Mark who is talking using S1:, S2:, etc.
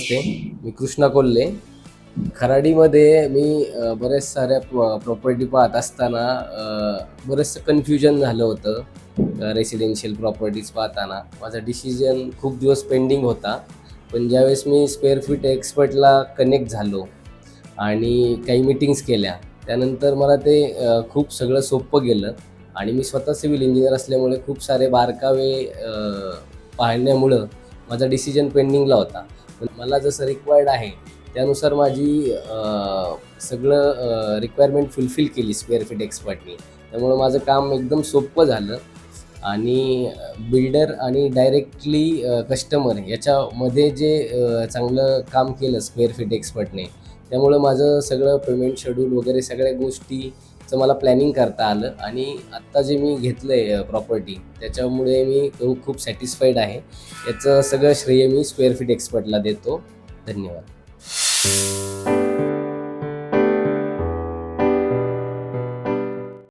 S1: नमस्ते, मी कृष्णा कोल्हे. खराडीमध्ये मी बऱ्याच साऱ्या प्रॉपर्टी पाहत असताना बरंचसं कन्फ्युजन झालं होतं. रेसिडेन्शियल प्रॉपर्टीज पाहताना माझा डिसिजन खूप दिवस पेंडिंग होता. पण ज्यावेळेस मी स्क्वेअर फीट एक्सपर्टला कनेक्ट झालो आणि काही मीटिंग्स केल्या, त्यानंतर मला ते खूप सगळं सोपं गेलं. आणि मी स्वतः सिव्हिल इंजिनियर असल्यामुळे खूप सारे बारकावे पाहण्यामुळं माझा डिसिजन पेंडिंगला होता. पण मला जसं रिक्वायर्ड आहे त्यानुसार माझी सगळं रिक्वायरमेंट फुलफिल केली स्क्वेअर फीट एक्सपर्टनी. त्यामुळं माझं काम एकदम सोपं झालं आणि बिल्डर आणि डायरेक्टली कस्टमर याच्यामध्ये जे चांगलं काम केलं स्क्वेअर फीट एक्सपर्टने, त्यामुळं माझं सगळं पेमेंट शेड्यूल वगैरे सगळ्या गोष्टीचं मला प्लॅनिंग करता आलं. आणि आत्ता जे मी घेतलं आहे प्रॉपर्टी, त्याच्यामुळे मी खूप सॅटिस्फाईड आहे. याचं सगळं श्रेय मी स्क्वेअर फीट एक्सपर्टला देतो. धन्यवाद.